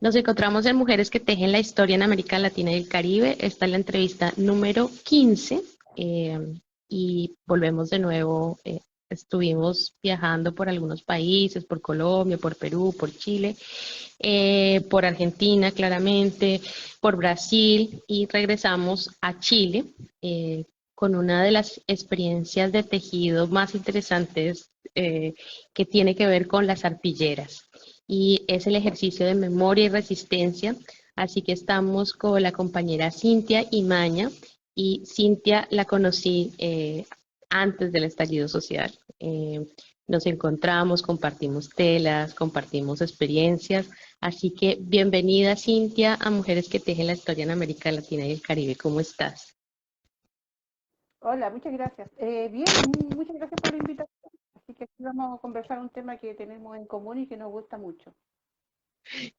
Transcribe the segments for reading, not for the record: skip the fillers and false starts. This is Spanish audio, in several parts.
Nos encontramos en Mujeres que Tejen la Historia en América Latina y el Caribe. Esta es la entrevista número 15 y volvemos de nuevo. Estuvimos viajando por algunos países, por Colombia, por Perú, por Chile, por Argentina, claramente, por Brasil y regresamos a Chile con una de las experiencias de tejido más interesantes que tiene que ver con las arpilleras y es el ejercicio de memoria y resistencia. Así que estamos con la compañera Cintia Imaña y Cintia la conocí antes del estallido social. Nos encontramos, compartimos telas, compartimos experiencias. Así que bienvenida Cintia a Mujeres que Tejen la Historia en América Latina y el Caribe. ¿Cómo estás? Hola, muchas gracias. Bien, muchas gracias por la invitación. Así que aquí vamos a conversar un tema que tenemos en común y que nos gusta mucho.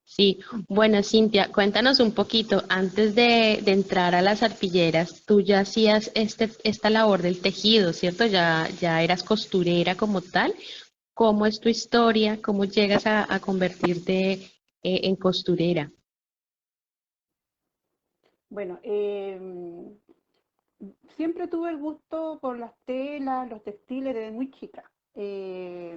Sí, bueno, Cintia, cuéntanos un poquito, antes de entrar a las arpilleras, tú ya hacías esta labor del tejido, ¿cierto? Ya eras costurera como tal. ¿Cómo es tu historia? ¿Cómo llegas a convertirte en costurera? Bueno, siempre tuve el gusto por las telas, los textiles desde muy chica. Y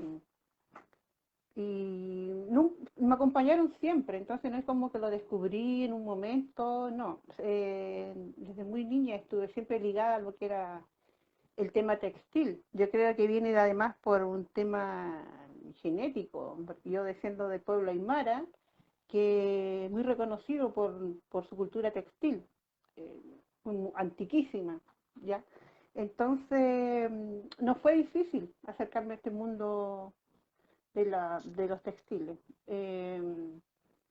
me acompañaron siempre, entonces no es como que lo descubrí en un momento, no. Desde muy niña estuve siempre ligada a lo que era el tema textil. Yo creo que viene además por un tema genético, porque yo desciendo del pueblo aymara, que es muy reconocido por su cultura textil, eh, antiquísima, ¿ya? Entonces, no fue difícil acercarme a este mundo de los textiles. Eh,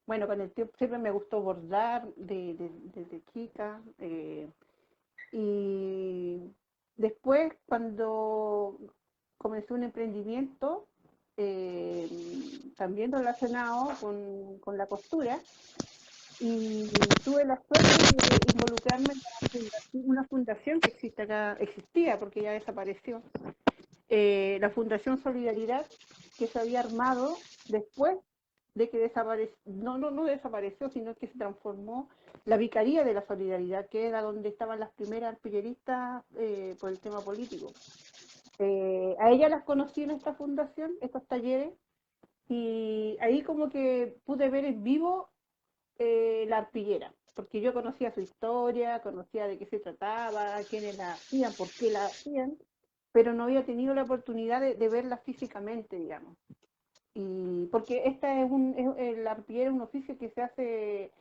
bueno, con el tiempo siempre me gustó bordar desde chica. Y después, cuando comencé un emprendimiento, eh, también relacionado con la costura, y tuve la suerte de involucrarme en una fundación que existe acá, existía porque ya desapareció, la Fundación Solidaridad, que se había armado después de que desapareció, no desapareció, sino que se transformó la Vicaría de la Solidaridad, que era donde estaban las primeras arpilleristas por el tema político. A ellas las conocí en esta fundación, estos talleres, y ahí como que pude ver en vivo la arpillera, porque yo conocía su historia, conocía de qué se trataba, quiénes la hacían, por qué la hacían, pero no había tenido la oportunidad de verla físicamente, digamos. Y porque esta la arpillera es un oficio que se hace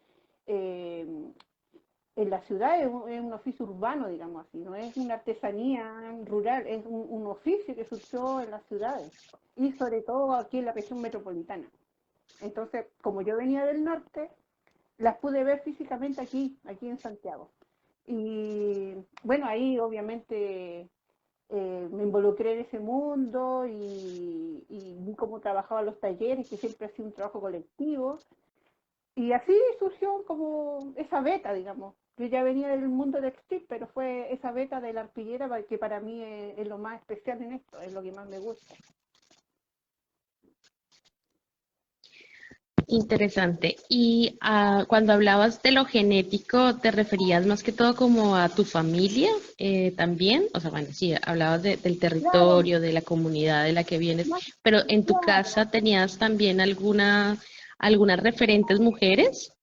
eh, en la ciudad, es un oficio urbano, digamos así, no es una artesanía rural, es un oficio que surgió en las ciudades y sobre todo aquí en la región metropolitana. Entonces, como yo venía del norte, las pude ver físicamente aquí en Santiago. Y bueno, ahí obviamente me involucré en ese mundo y vi cómo trabajaban los talleres, que siempre ha sido un trabajo colectivo. Y así surgió como esa beta, digamos. Yo ya venía del mundo textil, pero fue esa beta de la arpillera que para mí es lo más especial en esto, es lo que más me gusta. Interesante. Y cuando hablabas de lo genético, ¿te referías más que todo como a tu familia también? O sea, bueno, sí, hablabas del Claro, territorio, de la comunidad de la que vienes, más pero ¿en tu claro. casa tenías también algunas referentes mujeres?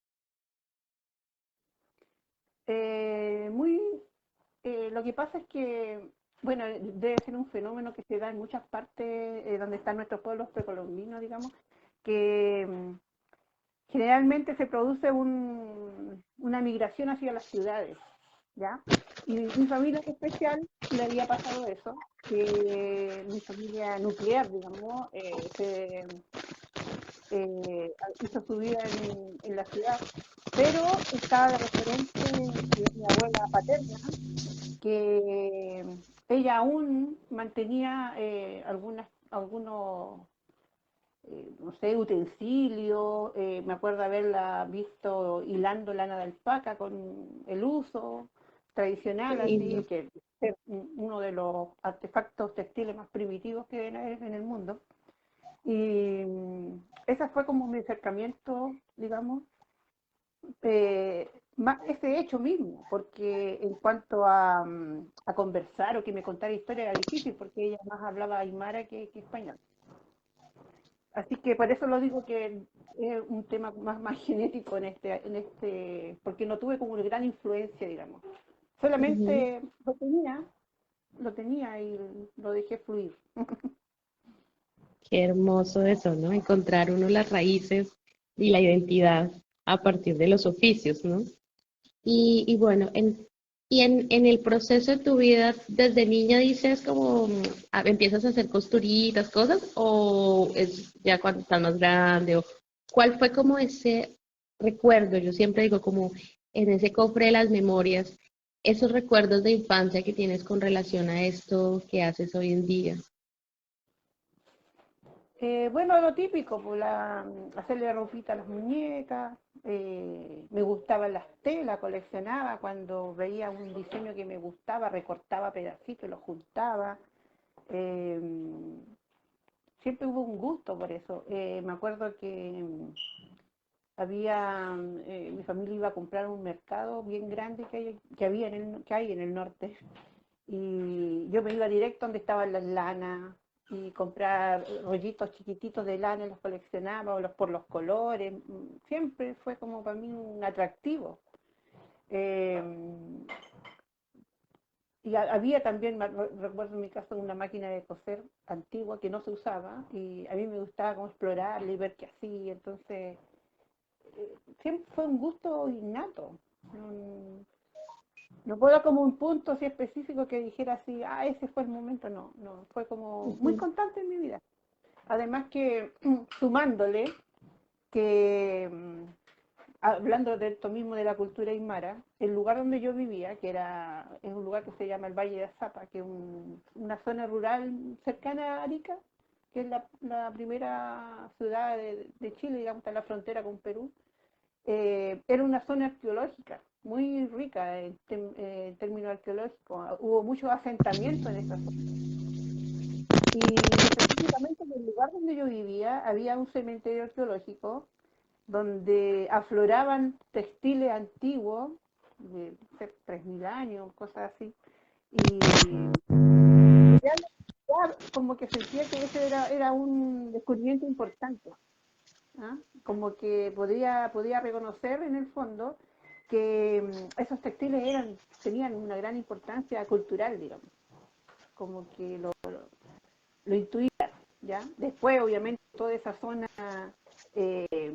Muy lo que pasa es que, bueno, debe ser un fenómeno que se da en muchas partes donde están nuestros pueblos precolombinos, digamos, que generalmente se produce una migración hacia las ciudades, ¿ya? Y mi familia en especial le había pasado eso, que mi familia nuclear, digamos, hizo su vida en la ciudad, pero estaba de referente mi abuela paterna, que ella aún mantenía algunos, no sé, utensilios, me acuerdo haberla visto hilando lana de alpaca con el uso Qué tradicional, lindo. así, que es uno de los artefactos textiles más primitivos que deben haber en el mundo. Y esa fue como mi acercamiento, digamos. ese hecho mismo, porque en cuanto a conversar o que me contara historia era difícil, porque ella más hablaba aymara que español. Así que por eso lo digo que es un tema más genético porque no tuve como una gran influencia, digamos. Ujú. Solamente lo tenía y lo dejé fluir. Qué hermoso eso, ¿no? Encontrar uno las raíces y la identidad a partir de los oficios, ¿no? Y bueno, en el proceso de tu vida, desde niña dices como, empiezas a hacer costuritas, cosas, o es ya cuando estás más grande, o cuál fue como ese recuerdo, yo siempre digo como en ese cofre de las memorias, esos recuerdos de infancia que tienes con relación a esto que haces hoy en día. Bueno, lo típico, pues hacerle ropita a las muñecas, me gustaban las telas, coleccionaba, cuando veía un diseño que me gustaba, recortaba pedacitos, los juntaba. eh, Siempre hubo un gusto por eso. Me acuerdo que mi familia iba a comprar un mercado bien grande que hay en el norte, y yo me iba directo donde estaban las lanas y comprar rollitos chiquititos de lana, los coleccionaba por los colores. Siempre fue como para mí un atractivo. Eh, Había también, recuerdo en mi casa, una máquina de coser antigua que no se usaba, y a mí me gustaba como explorarla y ver qué hacía. Entonces siempre fue un gusto innato. No, no puedo como un punto así específico que dijera así, ese fue el momento. No, no, fue como muy Ujú. constante en mi vida. Además que sumándole que, hablando de esto mismo de la cultura aymara, el lugar donde yo vivía, es un lugar que se llama el Valle de Azapa, que es una zona rural cercana a Arica, que es la primera ciudad de Chile, digamos, está en la frontera con Perú. Era una zona arqueológica muy rica en términos arqueológicos. Hubo muchos asentamientos en esa zona. Y específicamente en el lugar donde yo vivía había un cementerio arqueológico donde afloraban textiles antiguos, de 3.000 años, cosas así. Y ya como que sentía que ese era un descubrimiento importante. ¿Ah? Como que podía reconocer en el fondo que esos textiles tenían una gran importancia cultural, digamos, como que lo intuía, ¿ya? Después, obviamente, toda esa zona eh,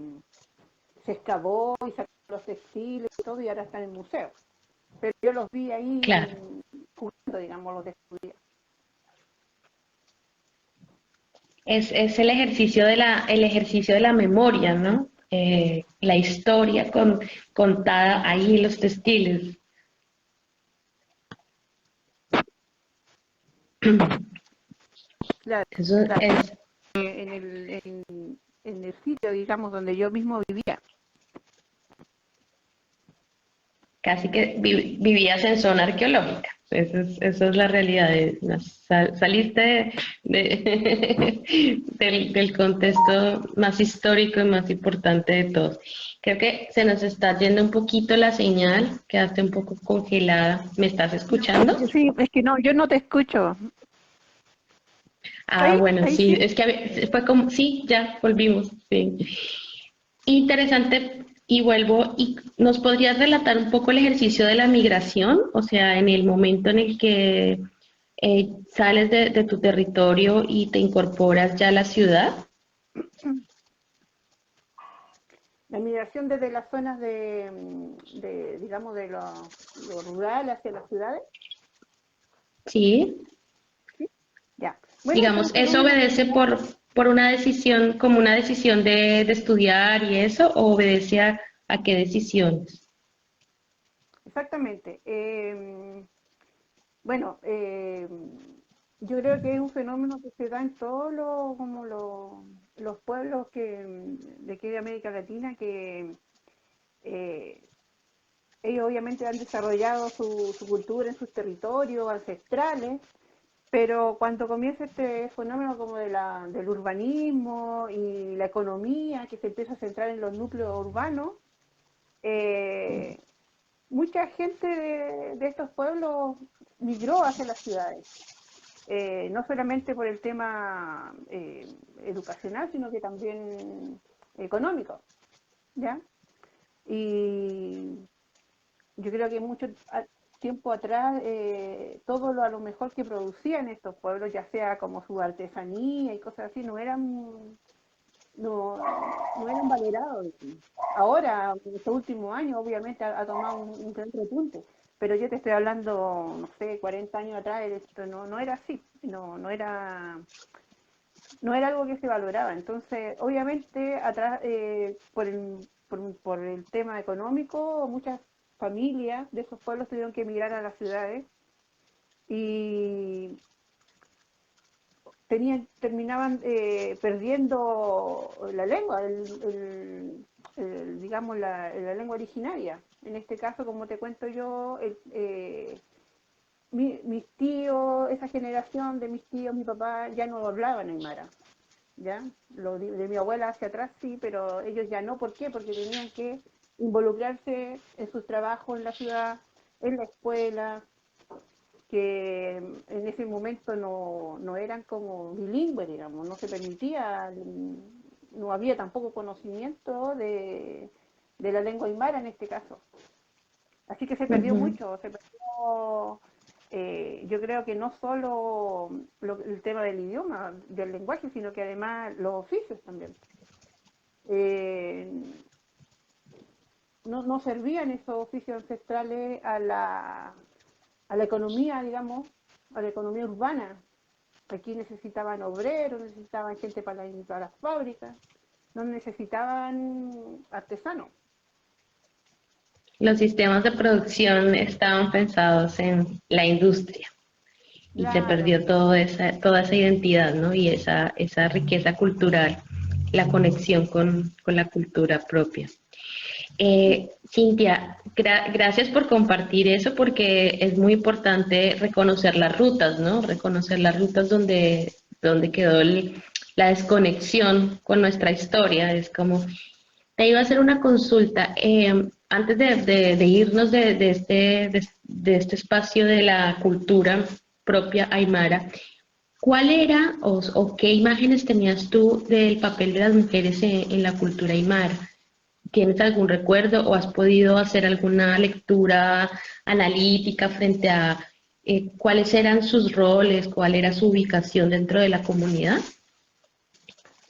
se excavó y sacaron los textiles y todo, y ahora están en el museo. Pero yo los vi ahí Claro. jugando, digamos, los descubrí. Es el ejercicio de la memoria, ¿no? La historia contada ahí, los textiles. Claro, Eso claro. es En el sitio, digamos, donde yo mismo vivía. casi que vivías en zona arqueológica. Esa es la realidad. Saliste del contexto más histórico y más importante de todos. Creo que se nos está yendo un poquito la señal, quedaste un poco congelada. ¿Me estás escuchando? Sí, es que no, yo no te escucho. Ah, Ahí, bueno, ahí sí, sí. es que fue como, sí, ya volvimos, sí. Interesante, y vuelvo, ¿y nos podrías relatar un poco el ejercicio de la migración? O sea, en el momento en el que sales de tu territorio y te incorporas ya a la ciudad. La migración desde las zonas digamos, de lo rural hacia las ciudades. Sí, ¿Sí? Ya. Bueno, ese es digamos, un ¿eso fenómeno que se obedece da. por una decisión, como una decisión de estudiar y eso, o obedece a qué decisiones? Exactamente. Bueno, yo creo que es un fenómeno que se da en todos los pueblos de aquí de América Latina, que eh, ellos obviamente han desarrollado su cultura en sus territorios ancestrales, pero cuando comienza este fenómeno como del urbanismo y la economía, que se empieza a centrar en los núcleos urbanos, eh, mucha gente de estos pueblos migró hacia las ciudades. No solamente por el tema educacional, sino que también económico, ¿ya? Y yo creo que mucho tiempo atrás, todo a lo mejor que producían estos pueblos, ya sea como su artesanía y cosas así, no eran valorados. Ahora, en estos últimos años, obviamente ha tomado un gran repunte, pero yo te estoy hablando, no sé, 40 años atrás, esto no era así, no era algo que se valoraba. Entonces, obviamente, atrás, por el tema económico, muchas familias de esos pueblos tuvieron que emigrar a las ciudades y terminaban perdiendo la lengua, digamos, la lengua originaria. En este caso, como te cuento yo, mis tíos, esa generación de mis tíos, mi papá, ya no hablaban aymara, ¿ya? De mi abuela hacia atrás sí, pero ellos ya no. ¿Por qué? Porque tenían que involucrarse en sus trabajos en la ciudad, en la escuela, que en ese momento no eran como bilingües, digamos, no se permitía, no había tampoco conocimiento de la lengua aymara en este caso. Así que se perdió Ujú. mucho, yo creo que no solo el tema del idioma, del lenguaje, sino que además los oficios también. Eh, no servían esos oficios ancestrales a la economía, digamos, a la economía urbana. Aquí necesitaban obreros, necesitaban gente para las fábricas, no necesitaban artesanos. Los sistemas de producción estaban pensados en la industria y se Claro, perdió toda esa identidad, ¿no? Y esa riqueza cultural, la conexión con la cultura propia. sí, Cintia, gracias por compartir eso porque es muy importante reconocer las rutas, ¿no? Reconocer las rutas donde quedó la desconexión con nuestra historia. Es como, te iba a hacer una consulta. Antes de irnos de este espacio de la cultura propia aymara, ¿cuál era o qué imágenes tenías tú del papel de las mujeres en la cultura aymara? ¿Tienes algún recuerdo o has podido hacer alguna lectura analítica frente a cuáles eran sus roles, cuál era su ubicación dentro de la comunidad?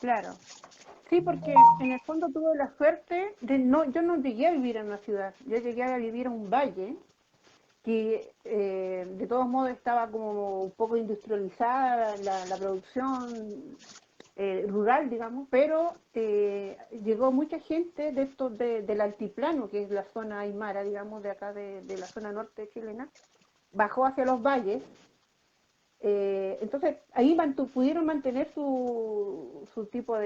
claro. Sí, porque en el fondo tuve la suerte de yo no llegué a vivir en una ciudad, yo llegué a vivir en un valle que de todos modos estaba como un poco industrializada la producción rural, digamos, pero llegó mucha gente de estos del altiplano, que es la zona aymara, digamos, de acá de la zona norte chilena, bajó hacia los valles. Entonces ahí pudieron mantener su tipo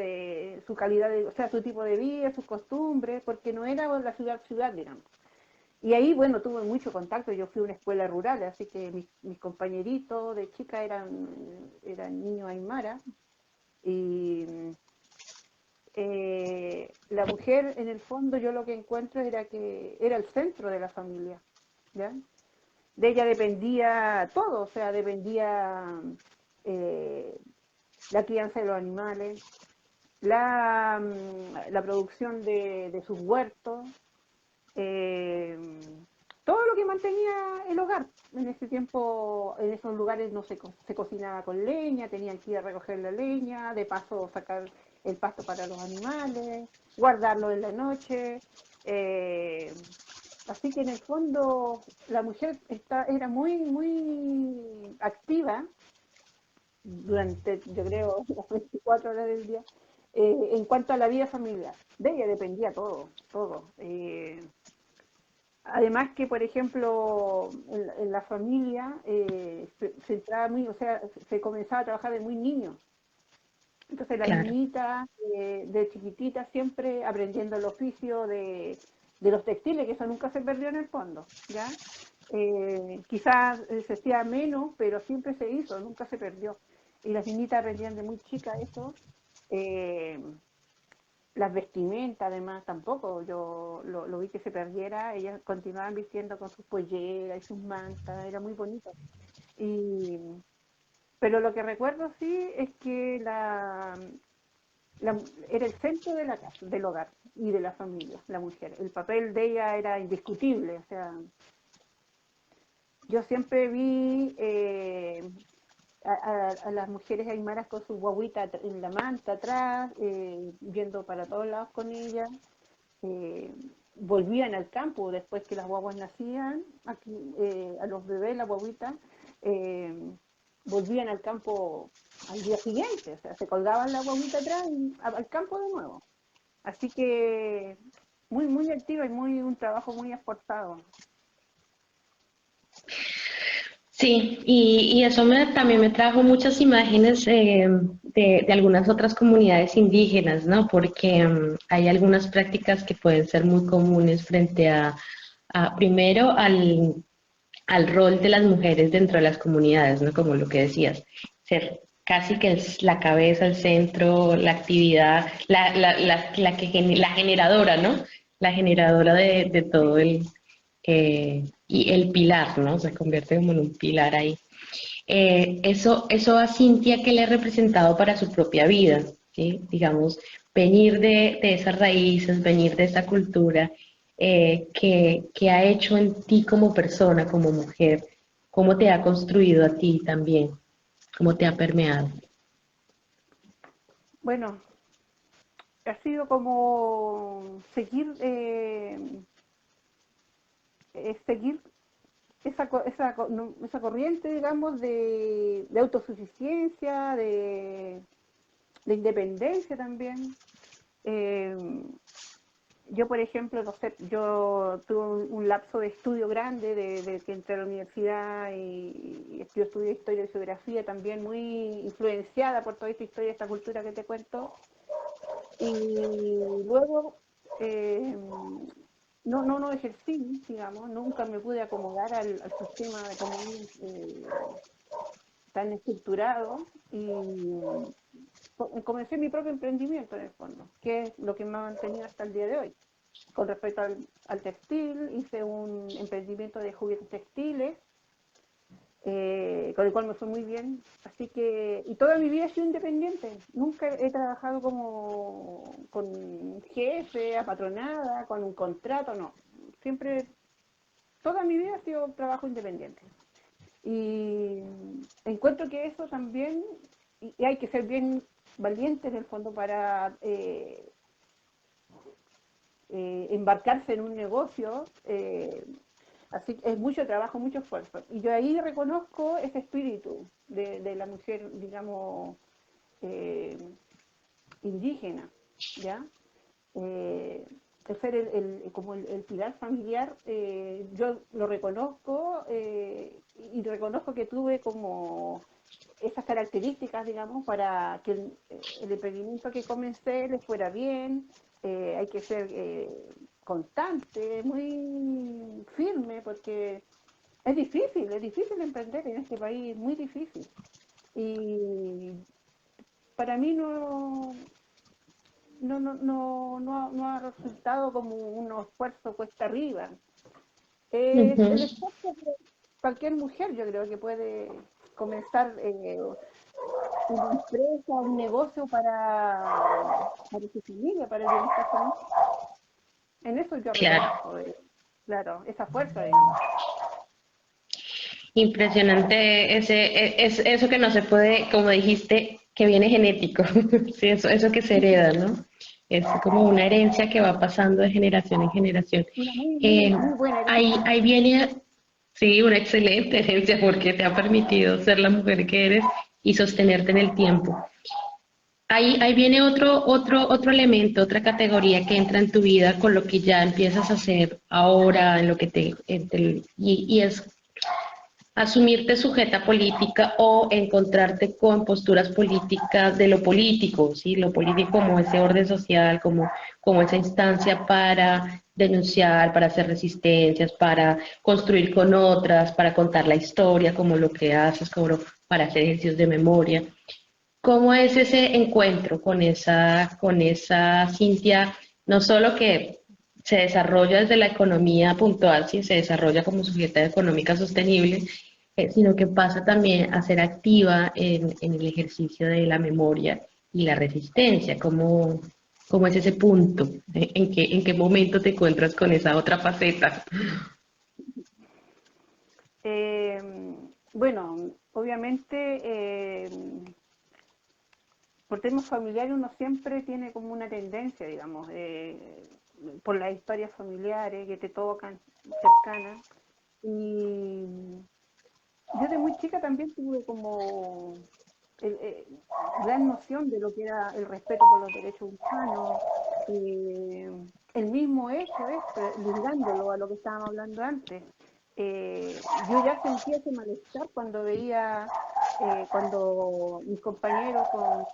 su calidad o sea, su tipo de vida, sus costumbres, porque no era la ciudad, digamos. Y ahí, bueno, tuve mucho contacto, yo fui a una escuela rural, así que mis compañeritos de chica eran niños aymara, y la mujer, en el fondo, yo lo que encuentro era que era el centro de la familia, ¿ya? De ella dependía todo, o sea, dependía eh, la crianza de los animales, la producción de sus huertos, eh, todo lo que mantenía el hogar. En ese tiempo, en esos lugares no se cocinaba con leña, tenían que ir a recoger la leña, de paso sacar el pasto para los animales, guardarlo en la noche. eh, Así que en el fondo la mujer era muy activa durante, yo creo, las 24 horas del día, en cuanto a la vida familiar. De ella dependía todo, todo. Además que, por ejemplo, en la familia se entraba o sea, se comenzaba a trabajar de muy niño. Entonces la Claro. niñita de chiquitita siempre aprendiendo el oficio de los textiles, que eso nunca se perdió en el fondo, ¿ya? Quizás se hacía menos, pero siempre se hizo, nunca se perdió. Y las niñitas aprendían de muy chica eso. eh, Las vestimentas, además, tampoco. Yo lo vi que se perdiera. Ellas continuaban vistiendo con sus polleras y sus mantas. Era muy bonito. Y, pero lo que recuerdo sí es que la- era el centro de la casa, del hogar y de la familia, la mujer. El papel de ella era indiscutible. O sea, yo siempre vi a las mujeres aymaras con su guaguita en la manta atrás, viendo para todos lados con ella. eh, Volvían al campo después que las guaguas nacían, aquí, a los bebés, la guaguita, eh, volvían al campo al día siguiente, o sea, se colgaban la guaguita atrás y al campo de nuevo. Así que muy, muy activa y un trabajo muy esforzado. Sí, y eso también me trajo muchas imágenes de algunas otras comunidades indígenas, ¿no? Porque hay algunas prácticas que pueden ser muy comunes frente primero al rol de las mujeres dentro de las comunidades, ¿no? Como lo que decías, ser casi que es la cabeza, el centro, la actividad, la generadora, ¿no? La generadora de todo y el pilar, ¿no? Se convierte como en un pilar ahí. Eso a Cintia, ¿qué le ha representado para su propia vida? ¿Sí? Digamos, venir de esas raíces, venir de esa cultura, que ha hecho en ti como persona, como mujer, cómo te ha construido a ti también, cómo te ha permeado. Bueno, ha sido como seguir esa corriente, digamos, de autosuficiencia, de independencia también. Eh, yo, por ejemplo, no sé, yo tuve un lapso de estudio grande de que entré a la universidad y yo estudié historia y geografía también, muy influenciada por toda esta historia, esta cultura que te cuento. Y luego eh, no ejercí, digamos, nunca me pude acomodar al sistema de comunismo tan estructurado y comencé mi propio emprendimiento en el fondo, que es lo que me ha mantenido hasta el día de hoy. Con respecto al textil, hice un emprendimiento de juguetes textiles, con el cual me fue muy bien. Así que, y toda mi vida he sido independiente. Nunca he trabajado como con jefe, apatronada, con un contrato, no. Siempre, toda mi vida ha sido trabajo independiente. Y encuentro que eso también, y hay que ser bien valiente en el fondo para embarcarse en un negocio, así que es mucho trabajo, mucho esfuerzo. Y yo ahí reconozco ese espíritu de la mujer, digamos, eh, indígena, ¿ya? Eh, el ser como el pilar familiar, yo lo reconozco y reconozco que tuve como esas características, digamos, para que el emprendimiento que comencé le fuera bien. Hay que ser constante, muy firme, porque es difícil emprender en este país, muy difícil. Y para mí no ha resultado como un esfuerzo cuesta arriba. Es Ujú. el esfuerzo de cualquier mujer, yo creo que puede comenzar una empresa, un negocio para su familia, para el bienestar familiar. En eso yo Claro. reconozco, claro, esa fuerza, digamos. Impresionante eso que no se puede, como dijiste, que viene genético, sí, eso que se hereda, ¿no? Es como una herencia que va pasando de generación en generación. Una Eh, muy buena herencia. ahí viene, sí, una excelente herencia porque te ha permitido ser la mujer que eres y sostenerte en el tiempo. Ahí viene otro elemento, otra categoría que entra en tu vida con lo que ya empiezas a hacer ahora, en lo que y es asumirte sujeta política o encontrarte con posturas políticas de lo político, ¿sí? Lo político como ese orden social, como esa instancia para denunciar, para hacer resistencias, para construir con otras, para contar la historia, como lo que haces, como para hacer ejercicios de memoria. ¿Cómo es ese encuentro con esa Cintia, no solo que se desarrolla desde la economía puntual, si se desarrolla como sujeta económica sostenible, sino que pasa también a ser activa en el ejercicio de la memoria y la resistencia? ¿Cómo es ese punto? En qué momento te encuentras con esa otra faceta? Eh, bueno, obviamente por temas familiares uno siempre tiene como una tendencia, digamos, por las historias familiares que te tocan cercanas. Y yo de muy chica también tuve como el- eh, gran noción de lo que era el respeto por los derechos humanos, eh, el mismo hecho, ligándolo a lo que estábamos hablando antes. Yo ya sentía ese malestar cuando veía, cuando mis compañeros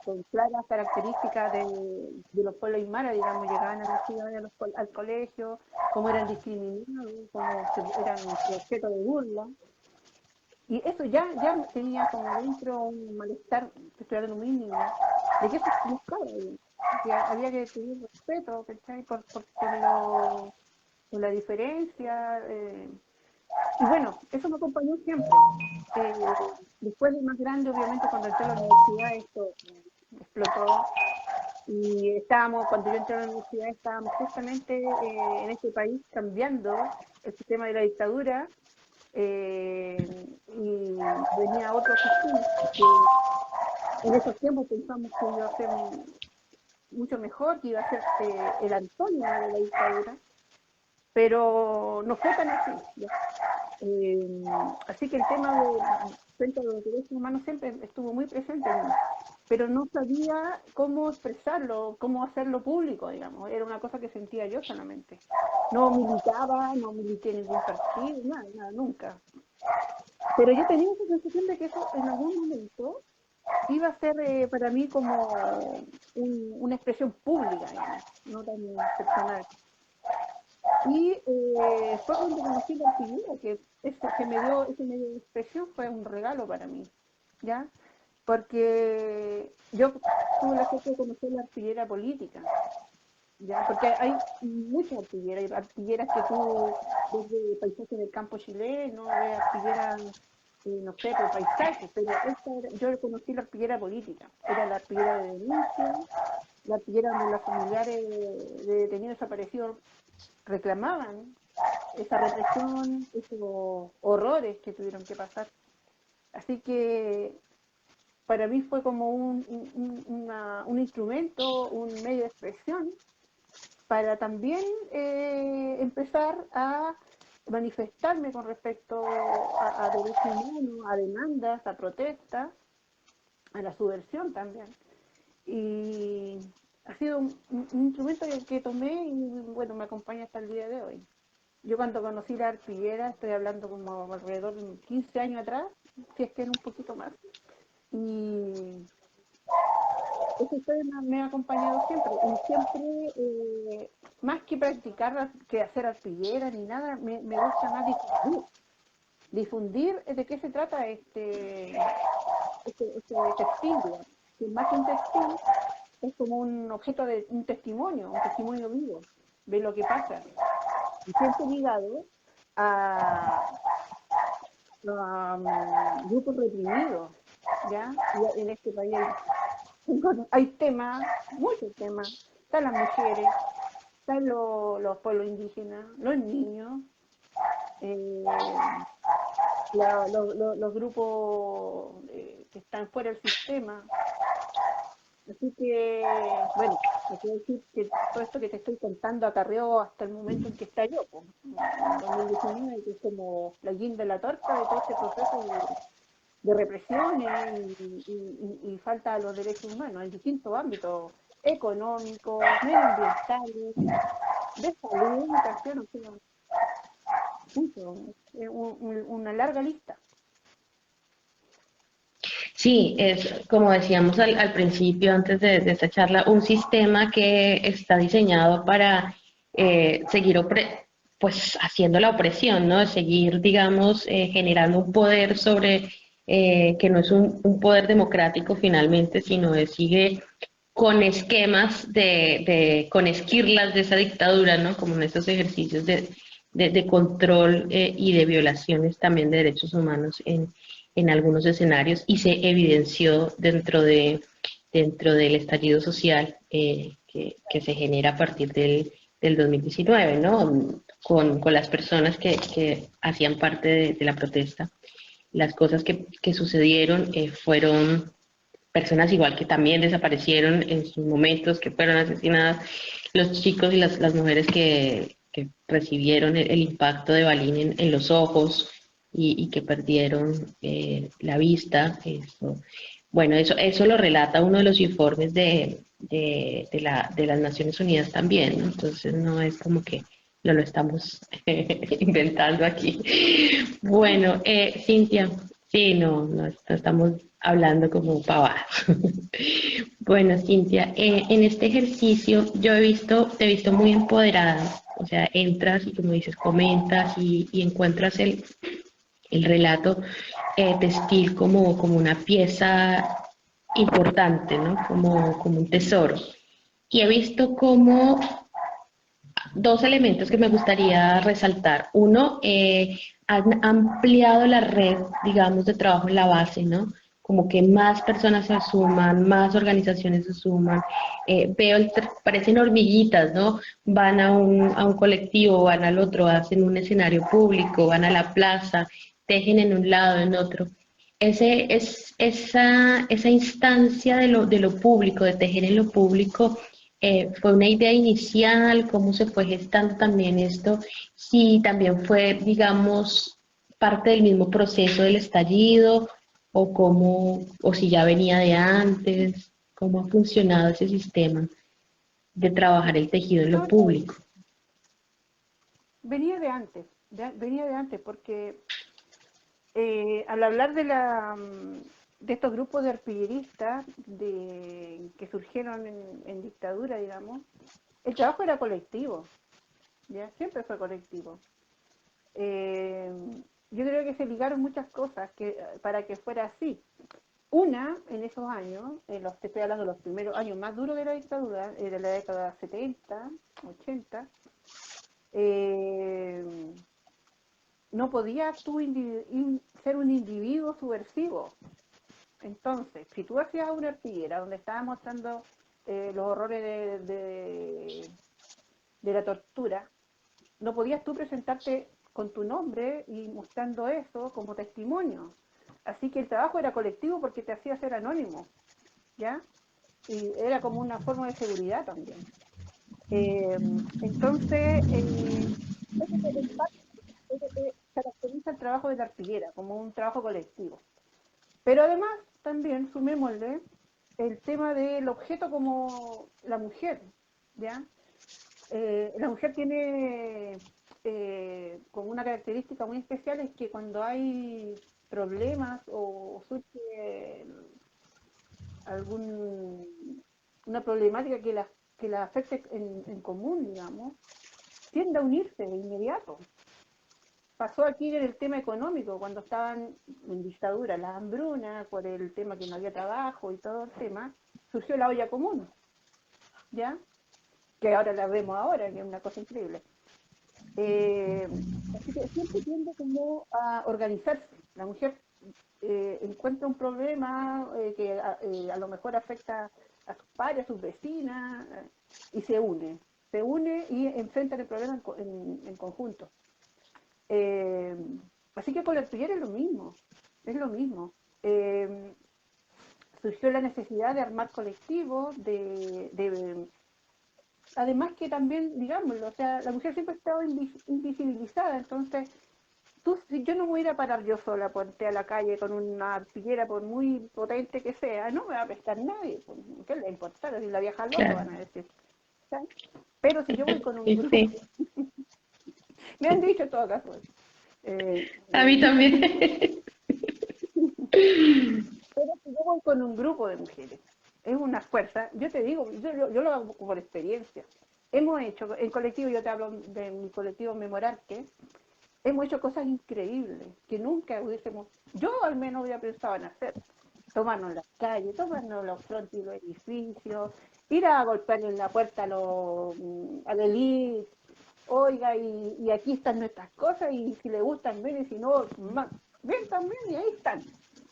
con claras características de los pueblos aymara, digamos, llegaban a la ciudad, al colegio, cómo eran discriminados, cómo eran objeto de burla. Y eso ya tenía como dentro un malestar, estoy hablando muy niña, de que eso se buscaba, que había que tener respeto, ¿cachai? Por la diferencia. Y bueno, eso me acompañó siempre. Después de más grande, obviamente, cuando entré a la universidad, esto explotó. Y estábamos, cuando yo entré a la universidad, estábamos justamente en este país cambiando el sistema de la dictadura y venía otro sistema que en esos tiempos pensamos que iba a ser mucho mejor, que iba a ser el antónimo de la dictadura, pero no fue tan así. ¿Ya? Así que el tema de frente a los derechos humanos siempre estuvo muy presente en mí, pero no sabía cómo expresarlo, cómo hacerlo público, digamos. Era una cosa que sentía yo solamente. No militaba, no milité en ningún partido, nada, nada, nunca. Pero yo tenía esa sensación de que eso en algún momento iba a ser para mí como una expresión pública, digamos, no tan personal. Y fue cuando conocí la artillería, que ese que me dio ese medio de expresión fue un regalo para mí, ¿ya? Porque yo tuve la suerte de conocer la artillera política, ¿ya? Porque hay muchas artilleras, hay artilleras que tú desde paisajes del campo chileno, ves artilleras, no sé, por paisajes, pero yo conocí la artillera política, era la artillera de denuncia, la artillera donde los familiares de detenidos desaparecidos reclamaban esa represión, esos horrores que tuvieron que pasar. Así que para mí fue como un instrumento, un medio de expresión para también empezar a manifestarme con respecto a derechos humanos, a demandas, a protestas, a la subversión también. Y ha sido un instrumento que tomé y bueno, me acompaña hasta el día de hoy. Yo cuando conocí la arpillera, estoy hablando como alrededor de 15 años atrás, si es que era un poquito más, y esa historia me ha acompañado siempre, y siempre, más que practicar, que hacer arpillera ni nada, me gusta más difundir de qué se trata este textil, digamos. Que más que un textil, es como un objeto de un testimonio vivo de lo que pasa. Y siempre ligado a, grupos reprimidos, ¿ya? Y en este país hay temas, muchos temas. Están las mujeres, están los pueblos indígenas, los niños, eh, los grupos que están fuera del sistema. Así que, bueno, te quiero decir que todo esto que te estoy contando acarreó hasta el momento en que estalló, pues, en 2019, que es como la guinda de la torta de todo este proceso de represiones y falta a los derechos humanos en distintos ámbitos, económicos, medioambientales, de salud, educación, o sea, mucho, una larga lista. Sí, es como decíamos al principio, antes de esta charla, un sistema que está diseñado para seguir pues haciendo la opresión, ¿no? Seguir, digamos, generando un poder sobre que no es un poder democrático finalmente, sino sigue con esquemas con esquirlas de esa dictadura, ¿no? Como en estos ejercicios de control y de violaciones también de derechos humanos en algunos escenarios y se evidenció dentro del estallido social que se genera a partir del 2019, ¿no? Con las personas que hacían parte de la protesta. Las cosas que sucedieron fueron personas igual que también desaparecieron en sus momentos, que fueron asesinadas, los chicos y las mujeres que recibieron el impacto de balín en los ojos y que perdieron la vista. Eso, bueno, eso lo relata uno de los informes de las Naciones Unidas también, ¿no? Entonces no es como que lo estamos inventando aquí. Bueno, Cintia, sí, no estamos hablando como pavadas. Bueno, Cintia, en este ejercicio te he visto muy empoderada, o sea, entras y como dices, comentas y encuentras el relato textil como una pieza importante, ¿no? Como un tesoro. Y he visto como dos elementos que me gustaría resaltar. Uno, han ampliado la red, digamos, de trabajo en la base, ¿no? Como que más personas se suman, más organizaciones se suman. Parecen hormiguitas, ¿no? Van a un colectivo, van al otro, hacen un escenario público, van a la plaza, tejen en un lado, en otro. Esa instancia de lo público, de tejer en lo público, fue una idea inicial, cómo se fue gestando también esto, si también fue, digamos, parte del mismo proceso del estallido, o si ya venía de antes, cómo ha funcionado ese sistema de trabajar el tejido en lo No, público. venía de antes, venía de antes, porque al hablar de estos grupos de artilleristas que surgieron en dictadura, digamos, el trabajo era colectivo, ¿ya? Siempre fue colectivo. Eh, yo creo que se ligaron muchas cosas para que fuera así. Una, en esos años, te estoy hablando de los primeros años más duros de la dictadura, de la década 70, 80, eh, no podías tú ser un individuo subversivo. Entonces, si tú hacías una artillera donde estabas mostrando los horrores de la tortura, no podías tú presentarte con tu nombre y mostrando eso como testimonio. Así que el trabajo era colectivo porque te hacía ser anónimo, ¿ya? Y era como una forma de seguridad también. Eh, entonces, en parte, caracteriza el trabajo de la artillera como un trabajo colectivo. Pero además, también sumémosle el tema del objeto como la mujer, ¿ya? La mujer tiene como una característica muy especial, es que cuando hay problemas o surge algún una problemática que la afecte en común, digamos, tiende a unirse de inmediato. Pasó aquí en el tema económico, cuando estaban en dictadura, la hambruna, por el tema que no había trabajo y todo el tema, surgió la olla común, ¿ya? Que ahora la vemos ahora, que es una cosa increíble. Eh, Así que siempre tiende como a organizarse. La mujer encuentra un problema que a lo mejor afecta a sus padres, a sus vecinas, y se une y enfrenta el problema en conjunto. Eh, Así que con la artillería es lo mismo. Eh, Surgió la necesidad de armar colectivos, además que también, digámoslo, o sea, la mujer siempre ha estado invisibilizada, entonces si yo no me voy a ir a parar yo sola ponte a la calle con una artillera, por muy potente que sea, no me va a prestar nadie, pues, ¿qué le va a importar? Si la vieja loca Claro. van a decir. ¿Sabes? Pero si yo voy con un Sí, grupo, sí. me han dicho en todo caso, A mí pero también. si yo voy con un grupo de mujeres, es una fuerza, yo te digo, yo lo hago por experiencia. Hemos hecho, en colectivo, yo te hablo de mi colectivo Memorarte, hemos hecho cosas increíbles que nunca hubiésemos, yo al menos hubiera pensado en hacer. Tomarnos las calles, tomarnos los frontis de los edificios, ir a golpearle en la puerta a la elite, oiga, y aquí están nuestras cosas, y si le gustan, ven, y si no, ven también, y ahí están.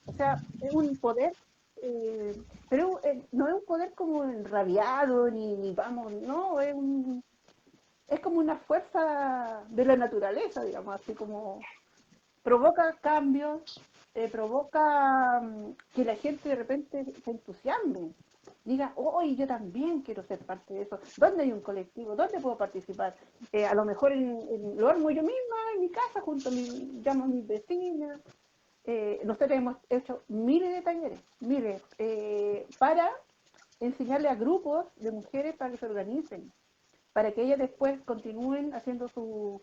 O sea, es un poder, pero no es un poder como enrabiado, ni vamos, no, es como una fuerza de la naturaleza, digamos, así como provoca cambios, provoca que la gente de repente se entusiasme, diga, hoy yo también quiero ser parte de eso. ¿Dónde hay un colectivo? ¿Dónde puedo participar? A lo mejor lo armo yo misma en mi casa, llamo a mis vecinas. Nosotros hemos hecho miles de talleres, miles, para enseñarle a grupos de mujeres para que se organicen, para que ellas después continúen haciendo sus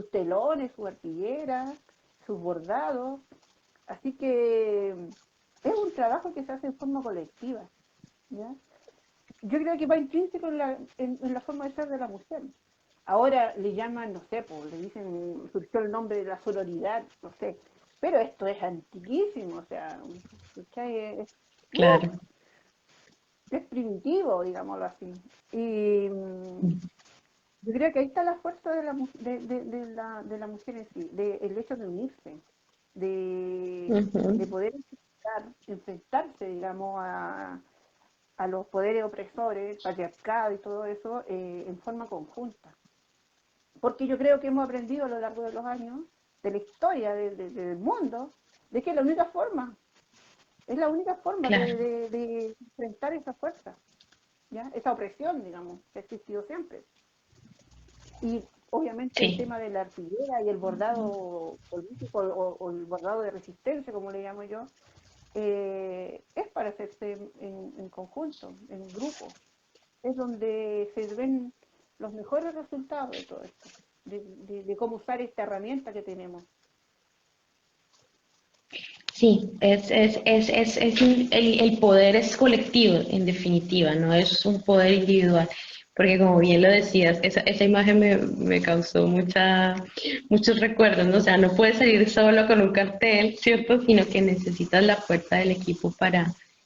telones, sus arpilleras, sus bordados. Así que es un trabajo que se hace en forma colectiva, ¿ya? Yo creo que va intrínseco en la forma de ser de la mujer. Ahora le llaman, no sé, pues, le dicen, surgió el nombre de la sororidad, no sé, pero esto es antiquísimo, o sea, es, Claro. es primitivo, digámoslo así. Y yo creo que ahí está la fuerza de la mujer en sí, el hecho de unirse, de Ujú. poder enfrentarse, digamos, a los poderes opresores, patriarcado y todo eso, en forma conjunta. Porque yo creo que hemos aprendido a lo largo de los años, de la historia del mundo, de que es la única forma Claro, de enfrentar esa fuerza, ¿ya? Esa opresión, digamos, que ha existido siempre. Y obviamente el sí. tema de la arpillera y el bordado político o el bordado de resistencia, como le llamo yo, es para hacerse en conjunto, en grupo. Es donde se ven los mejores resultados de todo esto, de cómo usar esta herramienta que tenemos. Sí, el poder es colectivo, en definitiva, no es un poder individual, porque como bien lo decías, esa imagen me causó muchos recuerdos, ¿no? O sea, no puedes salir solo con un cartel, ¿cierto? Sino que necesitas la fuerza del equipo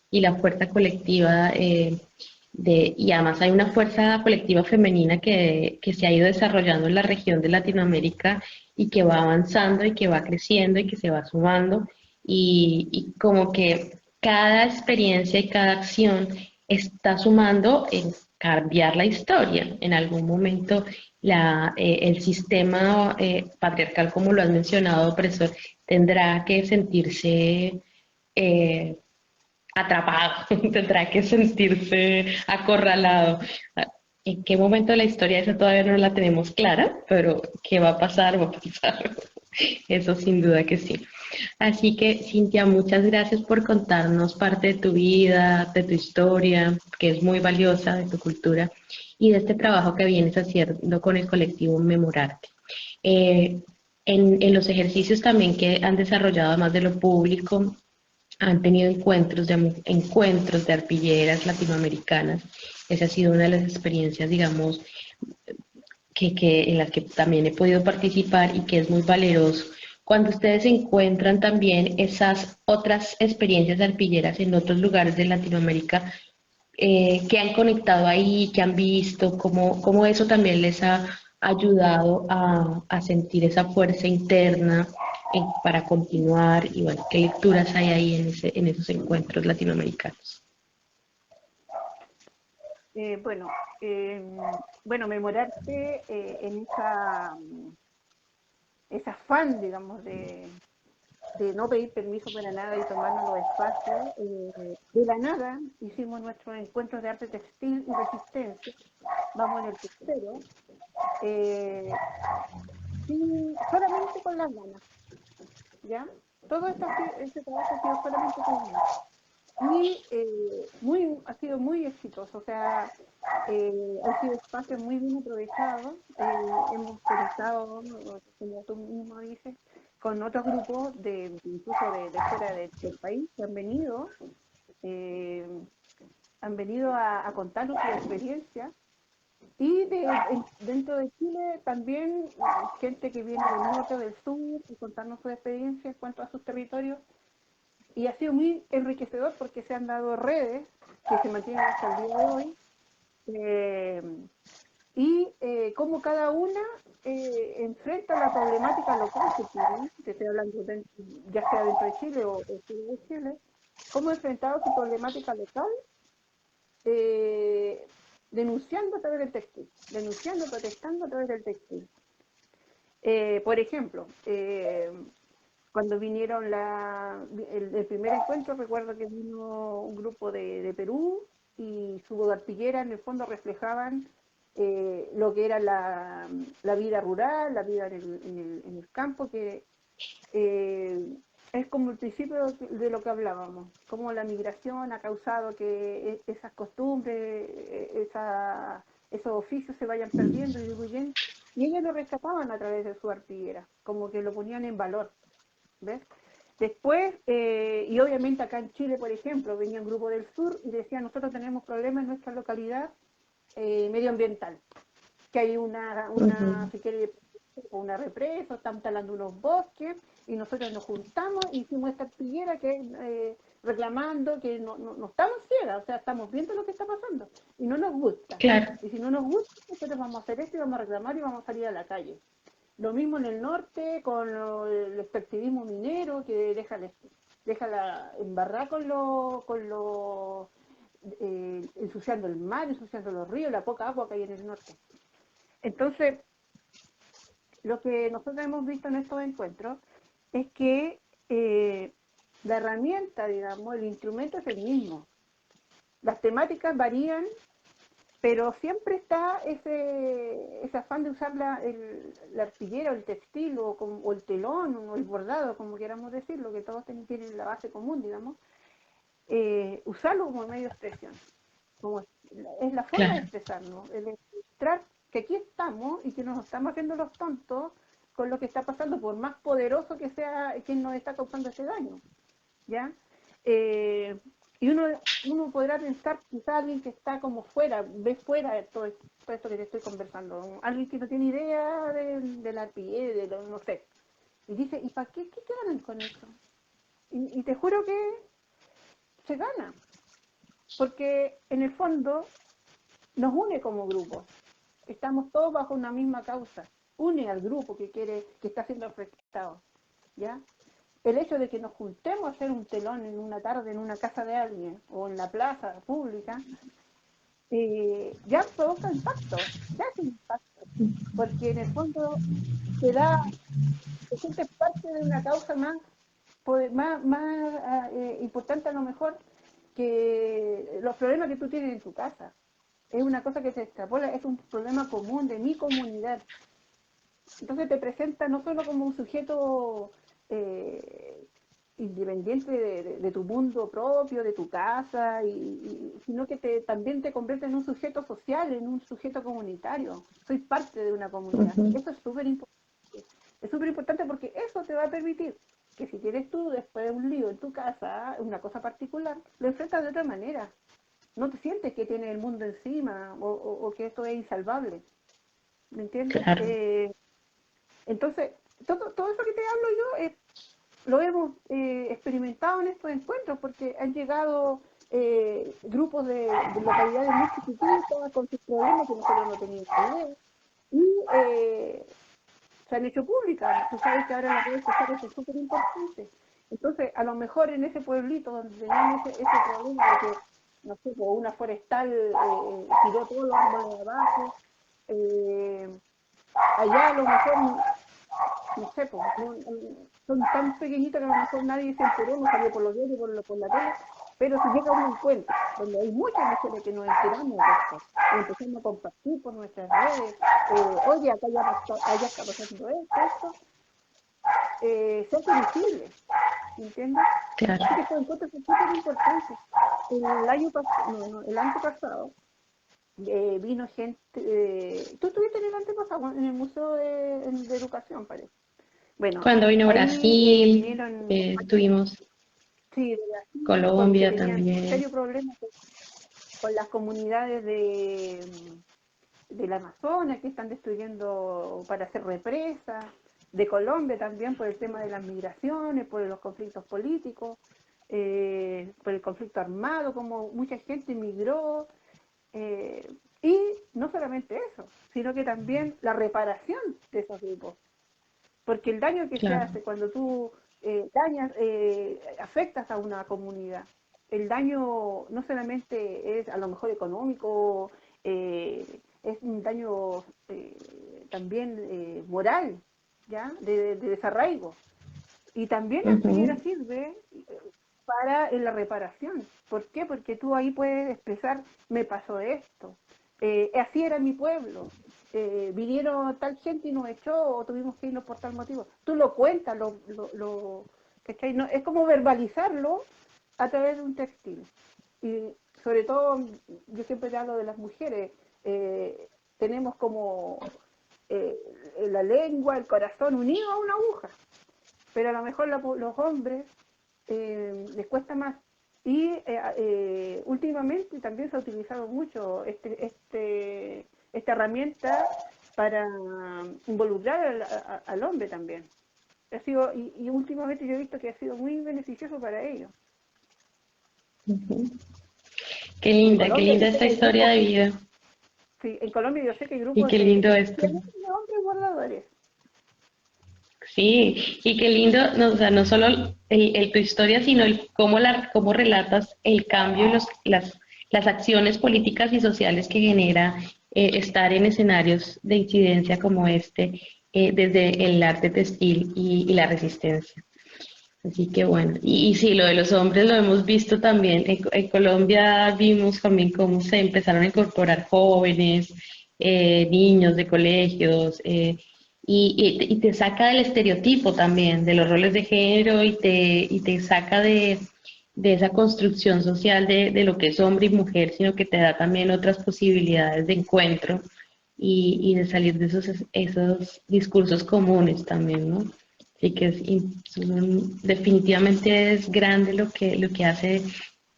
y la fuerza colectiva, y además hay una fuerza colectiva femenina que se ha ido desarrollando en la región de Latinoamérica y que va avanzando y que va creciendo y que se va sumando y como que cada experiencia y cada acción está sumando en cambiar la historia. En algún momento el sistema patriarcal, como lo has mencionado, opresor, tendrá que sentirse eh, atrapado, tendrá que sentirse acorralado. ¿En qué momento de la historia esa todavía no la tenemos clara? Pero ¿qué va a pasar? Va a pasar. Eso sin duda que sí. Así que, Cintia, muchas gracias por contarnos parte de tu vida, de tu historia, que es muy valiosa, de tu cultura y de este trabajo que vienes haciendo con el colectivo Memorarte. Eh, en los ejercicios también que han desarrollado, además de lo público, han tenido encuentros de arpilleras latinoamericanas. Esa ha sido una de las experiencias, digamos, en las que también he podido participar y que es muy valeroso. Cuando ustedes encuentran también esas otras experiencias arpilleras en otros lugares de Latinoamérica, que han conectado ahí, que han visto, cómo eso también les ha ayudado a sentir esa fuerza interna para continuar y bueno, qué lecturas hay ahí en esos encuentros latinoamericanos. Bueno, bueno, memorarte en ese afán, digamos, de no pedir permiso para nada y tomarnos los espacios. De la nada hicimos nuestros encuentros de arte textil y resistencia. Vamos en el tercero, eh, solamente con las ganas, ¿ya? Todo este trabajo ha sido solamente con las ganas. Y ha sido muy exitoso, o sea, han sido espacios muy bien aprovechados. Hemos conectado, como tú mismo dices, con otros grupos, incluso de fuera del país, que eh, han venido a contarnos su experiencia Dentro de Chile también gente que viene del norte, del sur, y contarnos su experiencia en cuanto a sus territorios. Y ha sido muy enriquecedor porque se han dado redes que se mantienen hasta el día de hoy. Cómo cada una enfrenta la problemática local que tiene, que estoy hablando ya sea dentro de Chile o fuera de Chile, cómo ha enfrentado su problemática local denunciando a través del textil, denunciando, protestando a través del textil. Por ejemplo, cuando vinieron el primer encuentro, recuerdo que vino un grupo de Perú y su arpillera en el fondo reflejaban lo que era la vida rural, la vida en el campo, que es como el principio de lo que hablábamos, cómo la migración ha causado que esas costumbres, esos oficios se vayan perdiendo y diluyendo, y ellos lo rescataban a través de su arpillera, como que lo ponían en valor, ¿ves? Después, y obviamente acá en Chile, por ejemplo, venía un grupo del sur y decía, nosotros tenemos problemas en nuestra localidad medioambiental, que hay si quiere, una represa, están talando unos bosques, y nosotros nos juntamos y hicimos esta arpillera que reclamando que no estamos ciegas, o sea, estamos viendo lo que está pasando, y no nos gusta. Claro. Y si no nos gusta, nosotros vamos a hacer esto y vamos a reclamar y vamos a salir a la calle. Lo mismo en el norte con el extractivismo minero, que deja la embarrar ensuciando el mar, ensuciando los ríos, la poca agua que hay en el norte. Entonces, lo que nosotros hemos visto en estos encuentros es que la herramienta, digamos, el instrumento es el mismo. Las temáticas varían, pero siempre está ese afán de usar la arpillera o el textil o el telón o el bordado, como queramos decirlo, que todos tienen la base común, digamos, usarlo como medio de expresión. Es la forma de expresarnos, el demostrar que aquí estamos y que nos estamos haciendo los tontos con lo que está pasando, por más poderoso que sea quien nos está causando ese daño, ¿ya? Y uno podrá pensar, quizá alguien que está como fuera, ve fuera de todo esto que te estoy conversando, alguien que no tiene idea de la piel, no sé, y dice, ¿y para qué ganan con eso? Y te juro que se gana, porque en el fondo nos une como grupo, estamos todos bajo una misma causa, une al grupo que está siendo afectado, ¿ya? El hecho de que nos juntemos a hacer un telón en una tarde en una casa de alguien o en la plaza pública, ya provoca impacto, ya es un impacto, porque en el fondo te sientes parte de una causa más importante a lo mejor que los problemas que tú tienes en tu casa. Es una cosa que se extrapola, es un problema común de mi comunidad. Entonces te presenta no solo como un sujeto independiente de tu mundo propio, de tu casa, sino que también te convierte en un sujeto social, en un sujeto comunitario. Soy parte de una comunidad. Eso es súper importante. Es súper importante porque eso te va a permitir que si tienes tú después un lío en tu casa, una cosa particular, lo enfrentas de otra manera. No te sientes que tienes el mundo encima o que esto es insalvable. ¿Me entiendes? Claro. Entonces, todo eso que te hablo yo lo hemos experimentado en estos encuentros porque han llegado grupos de localidades muy chiquititas con sus problemas que nosotros no teníamos idea y se han hecho públicas. Tú sabes que ahora las redes sociales son súper importantes. Entonces, a lo mejor en ese pueblito donde tenían ese problema de que, no sé, una forestal tiró todos los árboles de abajo, allá a lo mejor, no sé, son tan pequeñitos que a lo mejor nadie se enteró, no salió por los diarios, por la tele, pero si llega un encuentro donde hay muchas mujeres que nos enteramos de esto y empezamos a compartir por nuestras redes, oye, acá ya está pasando esto, se hace visible, ¿entiendes? Claro. Así que estos encuentros son súper importantes. El año pasado vino gente, tú estuviste en el antepasado, en el Museo de Educación, parece. Bueno, Cuando vino ahí Brasil, vinieron, tuvimos sí, de Brasil, porque Colombia tenían también. serios problemas con las comunidades del Amazonas, que están destruyendo para hacer represas, de Colombia también por el tema de las migraciones, por los conflictos políticos, por el conflicto armado, como mucha gente migró, y no solamente eso, sino que también la reparación de esos grupos, porque el daño que se Claro. hace cuando tú dañas, afectas a una comunidad, el daño no solamente es a lo mejor económico, es un daño también moral, ¿ya? De desarraigo. Y también la Ujú. arpillera sirve para la reparación. ¿Por qué? Porque tú ahí puedes expresar, me pasó esto, así era mi pueblo, vinieron tal gente y nos echó o tuvimos que irnos por tal motivo. Tú lo cuentas, ¿cachai? No, es como verbalizarlo a través de un textil. Y sobre todo, yo siempre hablo de las mujeres, tenemos como eh, la lengua, el corazón unido a una aguja, pero a lo mejor los hombres les cuesta más. Y últimamente también se ha utilizado mucho esta herramienta para involucrar al hombre también. Ha sido, y últimamente yo he visto que ha sido muy beneficioso para ellos. Ujú. En Qué Colombia linda yo sé esta que hay historia grupos, de vida. sí, en Colombia yo sé que hay Y grupos qué de lindo esto. exclusivamente de hombres bordadores. Sí, y qué lindo, no, o sea, no solo tu historia, sino el cómo, cómo relatas el cambio y las acciones políticas y sociales que genera estar en escenarios de incidencia como este, desde el arte textil y la resistencia. Así que bueno, y sí, lo de los hombres lo hemos visto también. En Colombia vimos también cómo se empezaron a incorporar jóvenes, niños de colegios, y te saca del estereotipo también, de los roles de género y te saca de esa construcción social de lo que es hombre y mujer, sino que te da también otras posibilidades de encuentro y de salir de esos discursos comunes también, ¿no? Sí que definitivamente es grande lo que hace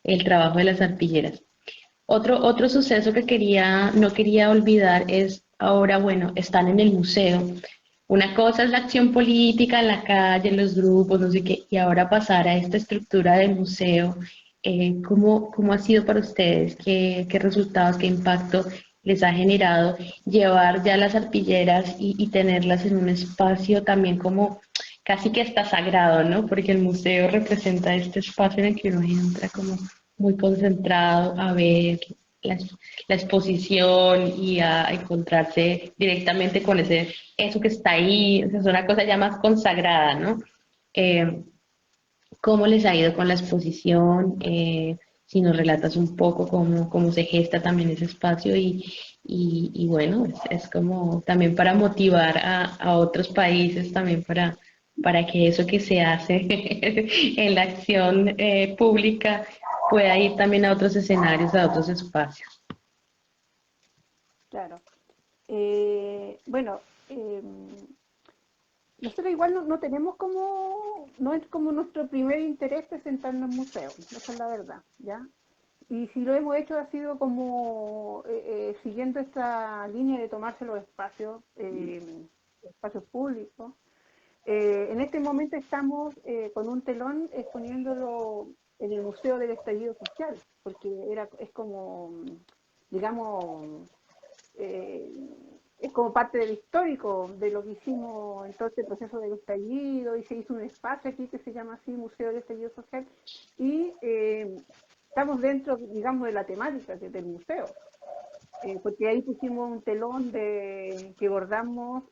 el trabajo de las arpilleras. Otro suceso que no quería olvidar es ahora, bueno, están en el museo. Una cosa es la acción política en la calle, en los grupos, no sé qué, y ahora pasar a esta estructura del museo. ¿Cómo ha sido para ustedes? ¿Qué resultados, qué impacto les ha generado llevar ya las arpilleras y tenerlas en un espacio también como casi que está sagrado, ¿no? Porque el museo representa este espacio en el que uno entra como muy concentrado a ver la, la exposición y a encontrarse directamente con eso que está ahí, o sea, es una cosa ya más consagrada, ¿no? Eh, ¿Cómo les ha ido con la exposición? Si nos relatas un poco cómo se gesta también ese espacio y bueno, es como también para motivar a otros países también para que eso que se hace en la acción pública pueda ir también a otros escenarios, a otros espacios. Claro. Bueno, nosotros igual no tenemos como, no es como nuestro primer interés presentarnos en museos, esa es la verdad, ¿ya? Y si lo hemos hecho ha sido como siguiendo esta línea de tomarse los espacios públicos. En este momento estamos con un telón exponiéndolo en el Museo del Estallido Social, porque es como, digamos, eh, es como parte del histórico de lo que hicimos en todo este proceso del estallido, y se hizo un espacio aquí que se llama así Museo del Estallido Social, y estamos dentro, digamos, de la temática del museo, porque ahí pusimos un telón que bordamos,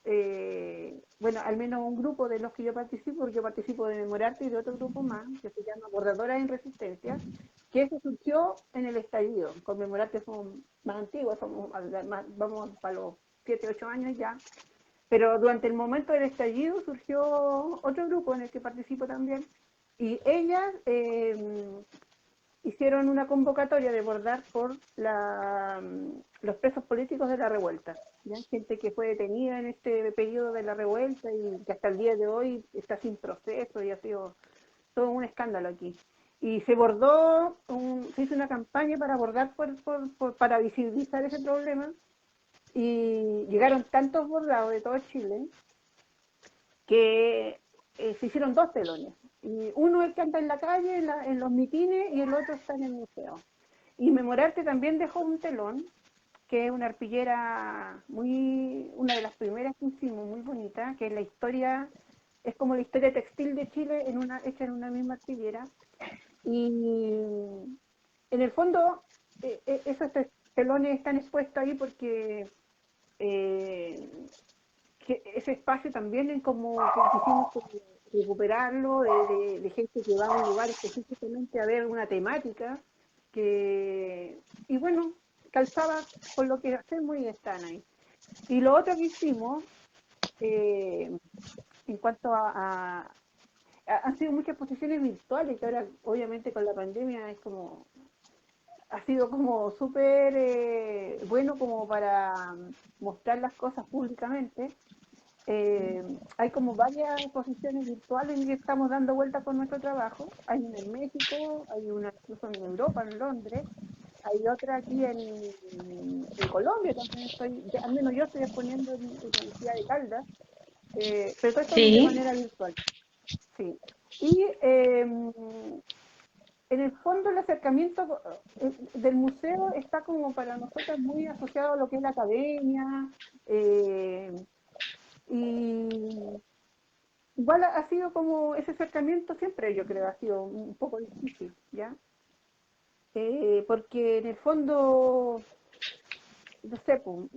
bueno, al menos un grupo de los que yo participo, porque yo participo de Memorarte y de otro grupo más, que se llama Bordadoras en Resistencia, que se surgió en el estallido. Con Memorarte somos más antiguos, vamos para los 7, 8 años ya, pero durante el momento del estallido surgió otro grupo en el que participo también, y ellas hicieron una convocatoria de bordar por los presos políticos de la revuelta, ¿ya? Gente que fue detenida en este periodo de la revuelta y que hasta el día de hoy está sin proceso y ha sido todo un escándalo aquí. Y se se hizo una campaña para bordar para visibilizar ese problema, y llegaron tantos bordados de todo Chile que se hicieron dos telones. Y uno es el que anda en la calle, en los mitines, y el otro está en el museo. Y Memorarte también dejó un telón, que es una arpillera una de las primeras que hicimos, muy bonita, que es la historia, es como la historia textil de Chile hecha en una misma arpillera. Y en el fondo, esos telones están expuestos ahí porque eh, que ese espacio también es como que quisimos como recuperarlo de gente que va a un lugar específicamente a ver una temática y bueno, calzaba con lo que hacemos y están ahí. Y lo otro que hicimos, eh, en cuanto han sido muchas exposiciones virtuales, que ahora obviamente con la pandemia ha sido como súper bueno como para mostrar las cosas públicamente. Hay como varias exposiciones virtuales en que estamos dando vueltas con nuestro trabajo. Hay una en México, hay una incluso en Europa, en Londres, hay otra aquí en Colombia también al menos yo estoy exponiendo en la Universidad de Caldas, pero todo esto de Sí. manera virtual. Sí. Y en el fondo el acercamiento del museo está como para nosotros muy asociado a lo que es la academia, eh, y igual ha sido como ese acercamiento siempre, yo creo, ha sido un poco difícil, ¿ya? Porque en el fondo, no sé, pues,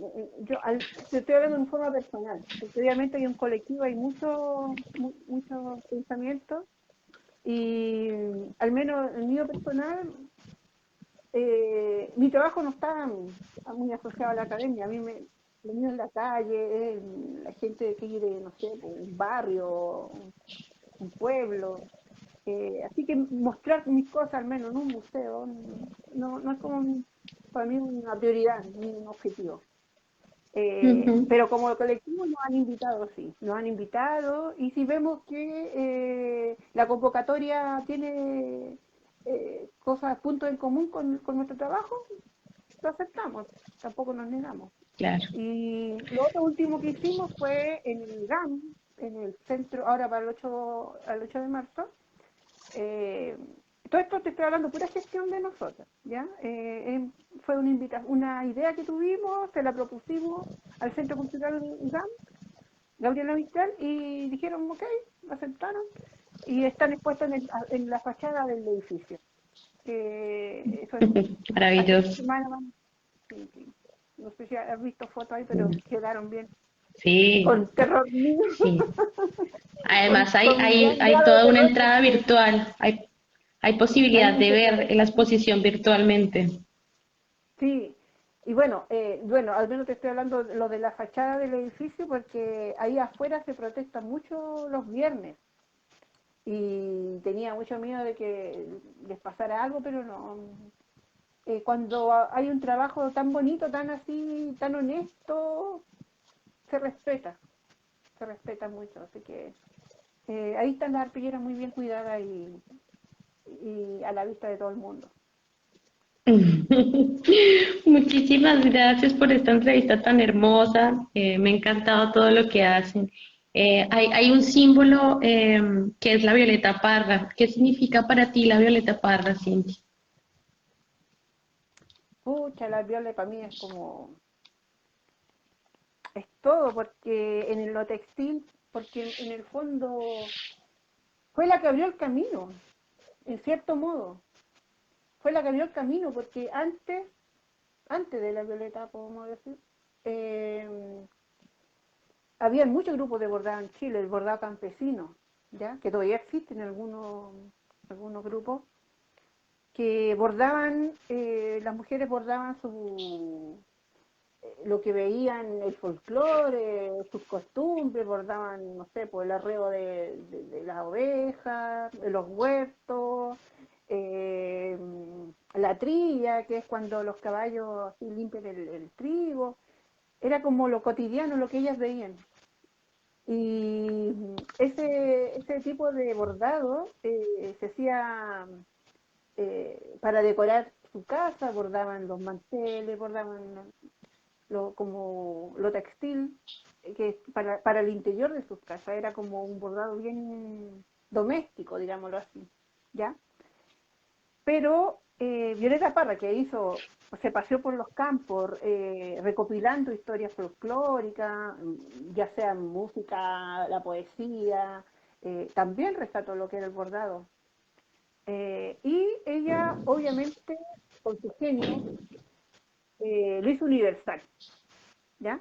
te estoy hablando en forma personal, porque obviamente hay un colectivo, hay muchos pensamientos, y al menos el mío personal, mi trabajo no está muy asociado a la academia, lo mío es la calle, es la gente que quiere, no sé, pues, un barrio, un pueblo. Así que mostrar mis cosas, al menos en un museo, no es como para mí una prioridad ni un objetivo. Ujú. Pero como colectivo nos han invitado, sí, nos han invitado y si vemos que la convocatoria tiene cosas, puntos en común con nuestro trabajo, lo aceptamos, tampoco nos negamos. Claro. Y lo otro último que hicimos fue en el GAM, en el centro, ahora para el 8 de marzo, eh, todo esto te estoy hablando pura gestión de nosotros, ¿ya? Fue una idea que tuvimos, se la propusimos al Centro Cultural GAM, Gabriela Mistral, y dijeron, ok, lo aceptaron, y están expuestos en la fachada del edificio. Eso es, hace 2 Maravilloso. semanas, sí, sí. No sé si has visto fotos ahí, pero quedaron bien. Sí, Con terror mío, sí. Además, con mi gran hay grado de toda una terror, entrada porque virtual. Hay hay posibilidad de mucho ver terror. la exposición virtualmente. Sí, y bueno, al menos te estoy hablando de lo de la fachada del edificio porque ahí afuera se protesta mucho los viernes y tenía mucho miedo de que les pasara algo, pero no. Cuando hay un trabajo tan bonito, tan así, tan honesto, se respeta, se respeta mucho, así que ahí están las arpilleras muy bien cuidadas y a la vista de todo el mundo. Muchísimas gracias por esta entrevista tan hermosa. Me ha encantado todo lo que hacen. Hay un símbolo que es la violeta parra. ¿Qué significa para ti la violeta parra, Cindy? Pucha, la viola para mí es todo, porque en lo textil, porque en el fondo fue la que abrió el camino, en cierto modo. Fue la que abrió el camino, porque antes de la violeta, podemos decir, eh, había muchos grupos de bordado en Chile, el bordado campesino, ¿ya? Que todavía existen algunos grupos, que bordaban, las mujeres bordaban lo que veían, el folclore, sus costumbres, bordaban, no sé, por el arreo de las ovejas, de los huertos, eh, la trilla, que es cuando los caballos así limpian el trigo, era como lo cotidiano, lo que ellas veían. Y ese tipo de bordado se hacía para decorar su casa, bordaban los manteles, bordaban como lo textil, que para el interior de sus casas era como un bordado bien doméstico, digámoslo así, ¿ya? Pero Violeta Parra, que se paseó por los campos recopilando historias folclóricas, ya sea música, la poesía, también rescató lo que era el bordado. Y ella, obviamente, con su genio, lo hizo universal, ¿ya?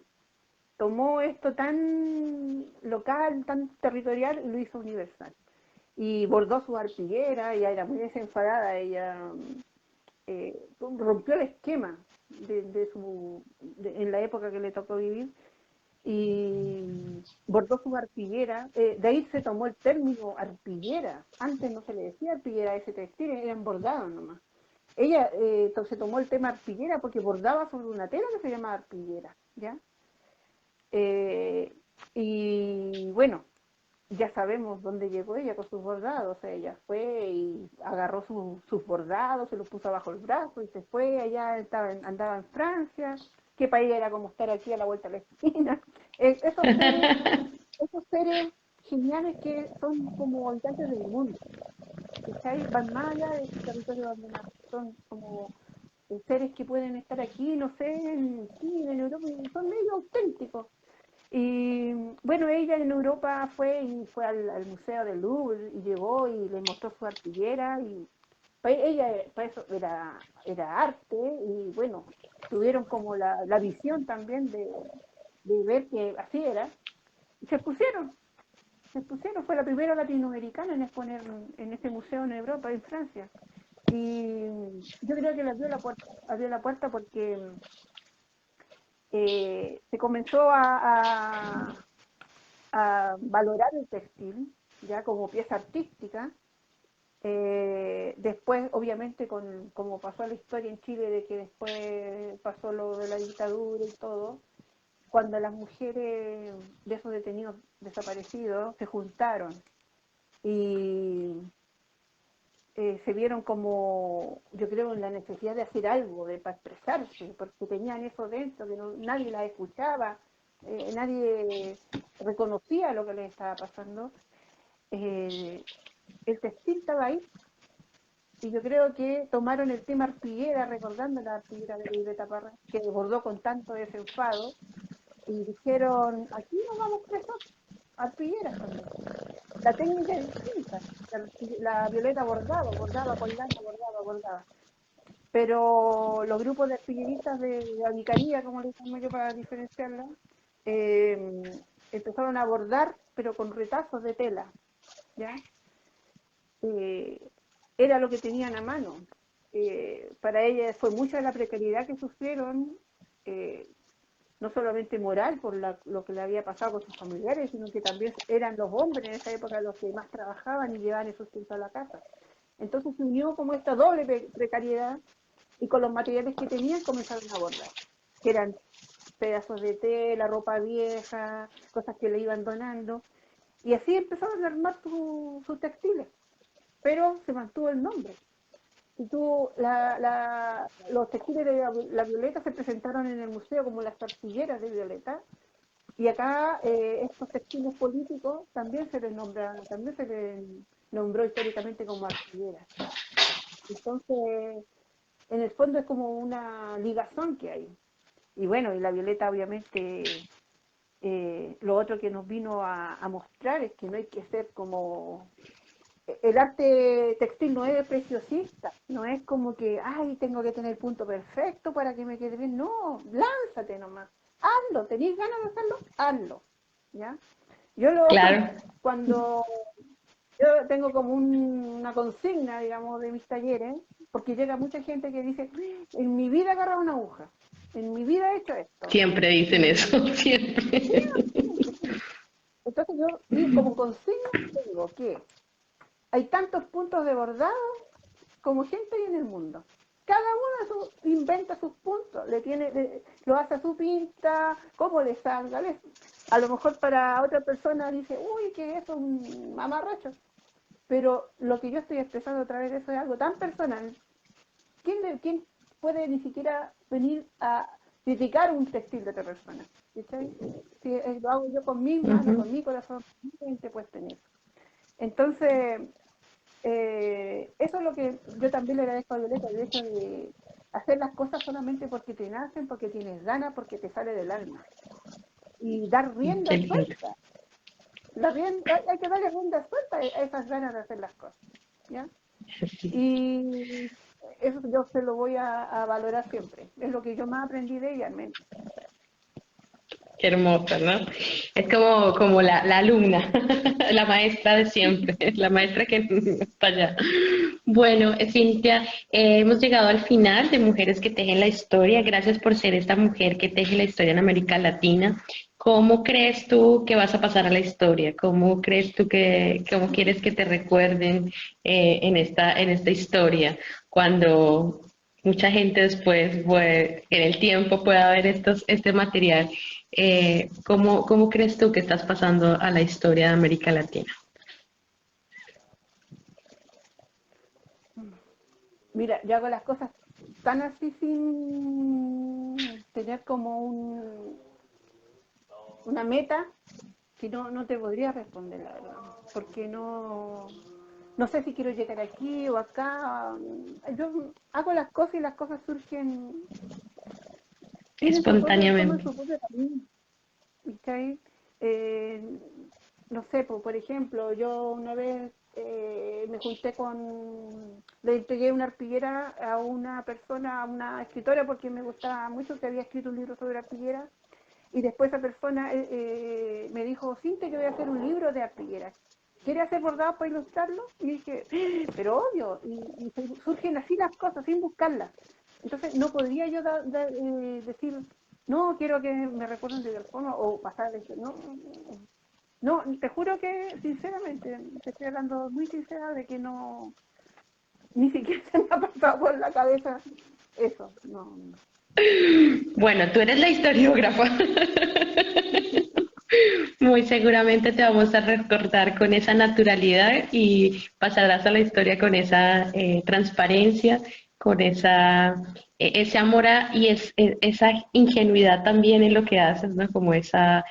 Tomó esto tan local, tan territorial, y lo hizo universal. Y bordó su arpillera, ella era muy desenfadada, ella rompió el esquema en la época que le tocó vivir y bordó su arpillera. De ahí se tomó el término arpillera. Antes no se le decía arpillera a ese textil, eran bordados nomás. Ella se tomó el tema arpillera porque bordaba sobre una tela que se llama arpillera, ¿ya? Y bueno, ya sabemos dónde llegó ella con sus bordados. Ella fue y agarró sus bordados, se los puso bajo el brazo y se fue. Allá andaba en Francia, que para ella era como estar aquí a la vuelta de la esquina. Esos seres geniales que son como habitantes del mundo, ¿cachai? Van más allá de su territorio donde nacen, son como seres que pueden estar aquí, no sé, en Chile, en Europa, y son medio auténticos. Y bueno, ella en Europa fue al Museo del Louvre y llegó y le mostró su artillera y ella para eso era arte y bueno, tuvieron como la visión también de ver que así era y se pusieron, fue la primera latinoamericana en exponer en este museo en Europa, en Francia. Y yo creo que le abrió la puerta porque se comenzó a valorar el textil ya como pieza artística. Después, obviamente, como pasó la historia en Chile, de que después pasó lo de la dictadura y todo, cuando las mujeres de esos detenidos desaparecidos se juntaron y se vieron como, yo creo, en la necesidad de hacer algo, para expresarse, porque tenían eso dentro, que nadie las escuchaba, nadie reconocía lo que les estaba pasando. El textil estaba ahí, y yo creo que tomaron el tema arpillera, recordando la arpillera de Violeta Parra, que bordó con tanto desenfado, y dijeron, aquí nos vamos presos, arpilleras también. La técnica es distinta. La Violeta bordaba con lana, bordaba. Pero los grupos de arpilleristas de Avicaría, como le llamo yo para diferenciarla, empezaron a bordar, pero con retazos de tela, ¿ya? Eh, Era lo que tenían a mano. Para ellas fue mucha la precariedad que sufrieron, eh, no solamente moral por lo que le había pasado con sus familiares, sino que también eran los hombres en esa época los que más trabajaban y llevaban el sustento a la casa. Entonces se unió como esta doble precariedad y con los materiales que tenían comenzaron a bordar, que eran pedazos de tela, ropa vieja, cosas que le iban donando. Y así empezaron a armar sus textiles, pero se mantuvo el nombre. Y los textiles de la Violeta se presentaron en el museo como las arpilleras de Violeta, y acá estos textiles políticos también se les nombró históricamente como arpilleras. Entonces, en el fondo es como una ligazón que hay. Y bueno, y la Violeta obviamente, lo otro que nos vino a mostrar es que no hay que ser como el arte textil no es preciosista, no es como que, ay, tengo que tener el punto perfecto para que me quede bien. No, lánzate nomás, hazlo, tenéis ganas de hacerlo, hazlo, ¿ya? Yo Claro. cuando yo tengo como una consigna, digamos, de mis talleres, porque llega mucha gente que dice, en mi vida he agarrado una aguja, en mi vida he hecho esto. Siempre dicen Y eso, siempre. entonces yo como consigna digo que hay tantos puntos de bordado como gente hay en el mundo. Cada uno inventa sus puntos, lo hace a su pinta, como le salga. A lo mejor para otra persona dice, uy, que eso es un mamarracho. Pero lo que yo estoy expresando a través de eso es algo tan personal. ¿Quién puede ni siquiera venir a criticar un textil de otra persona. ¿Cachai? Si lo hago yo con mis manos, con mi corazón, con mi mente puesta en eso. Entonces, eso es lo que yo también le agradezco a Violeta, el hecho de hacer las cosas solamente porque te nacen, porque tienes ganas, porque te sale del alma. Y dar rienda Qué lindo. suelta. Hay que darle rienda suelta a esas ganas de hacer las cosas. ¿Ya? Sí. Y eso yo se lo voy a valorar siempre. Es lo que yo más aprendí de ella, al menos. Qué hermoso, ¿no? Es como la alumna, la maestra de siempre, la maestra que no está allá. Bueno, Cintia, hemos llegado al final de Mujeres que Tejen la Historia. Gracias por ser esta mujer que teje la historia en América Latina. ¿Cómo crees tú que vas a pasar a la historia? ¿Cómo crees tú cómo quieres que te recuerden en esta historia? Cuando mucha gente después, pues, en el tiempo pueda ver este material. ¿Cómo crees tú que estás pasando a la historia de América Latina? Mira, yo hago las cosas tan así sin tener como una meta que no te podría responder, la verdad. Porque no sé si quiero llegar aquí o acá. Yo hago las cosas y las cosas surgen, toman Espontáneamente. su propio camino. ¿Cachai? Eh, no sé, por ejemplo, yo una vez me junté le entregué una arpillera a una persona, a una escritora, porque me gustaba mucho, que había escrito un libro sobre arpillera, y después esa persona me dijo, Cintia, yo voy a hacer un libro de arpilleras. ¿Quiere hacer bordado para ilustrarlo? Y dije, pero obvio, y surgen así las cosas, sin buscarlas. Entonces no podría yo decir, no, quiero que me recuerden de tal forma o pasar de eso. No, no, te juro que sinceramente, te estoy hablando muy sincera de que no, ni siquiera se me ha pasado por la cabeza eso. No. Bueno, tú eres la historiógrafa. Muy seguramente te vamos a recordar con esa naturalidad y pasarás a la historia con esa transparencia, con ese amor esa ingenuidad también en lo que haces, ¿no? Como esa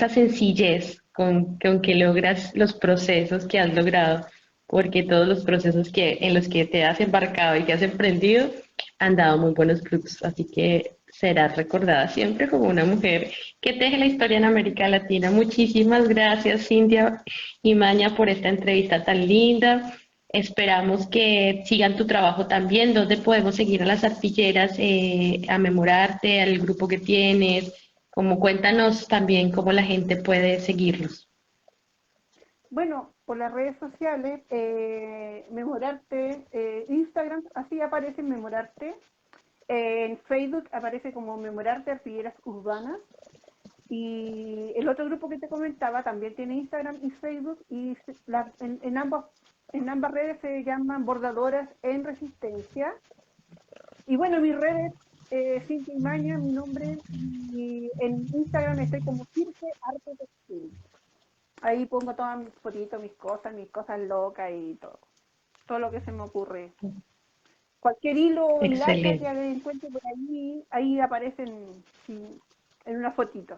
sencillez con que logras los procesos que has logrado, porque todos los procesos en los que te has embarcado y que has emprendido han dado muy buenos frutos, así que serás recordada siempre como una mujer que teje la historia en América Latina. Muchísimas gracias, Cintia y Maña, por esta entrevista tan linda. Esperamos que sigan tu trabajo también, donde podemos seguir a las artilleras, a memorarte, al grupo que tienes, como cuéntanos también cómo la gente puede seguirlos. Bueno, por las redes sociales, Memorarte, Instagram, así aparece Memorarte. En Facebook aparece como Memorarte Arpilleras Urbanas. Y el otro grupo que te comentaba también tiene Instagram y Facebook. Y en ambas redes se llaman Bordadoras en Resistencia. Y bueno, mis redes, Cintia Imaña, mi nombre. Y en Instagram estoy como Circe Arte Textil. Ahí pongo todas mis fotitos, mis cosas locas y todo. Todo lo que se me ocurre. Cualquier hilo o hilacha que Excelente. encuentre por ahí aparecen en una fotito.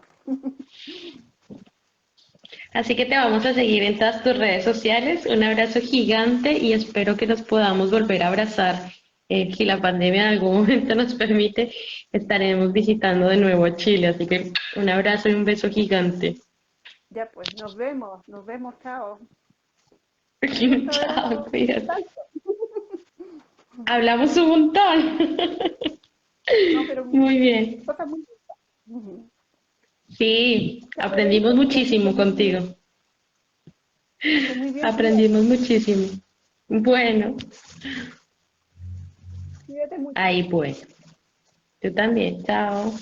Así que te vamos a seguir en todas tus redes sociales. Un abrazo gigante y espero que nos podamos volver a abrazar. Si la pandemia en algún momento nos permite, estaremos visitando de nuevo a Chile. Así que un abrazo y un beso gigante. Ya pues, nos vemos, chao. Un gusto haber Chao, hablado cuídate. tanto. Hablamos un montón. No, pero Muy bien. cosas muy lindas. Sí, Ya pues, aprendimos que estés muchísimo muy bien. contigo. Que estés muy bien, Aprendimos muchísimo. Bueno, cuídate mucho. ahí pues. Tú también. Chao.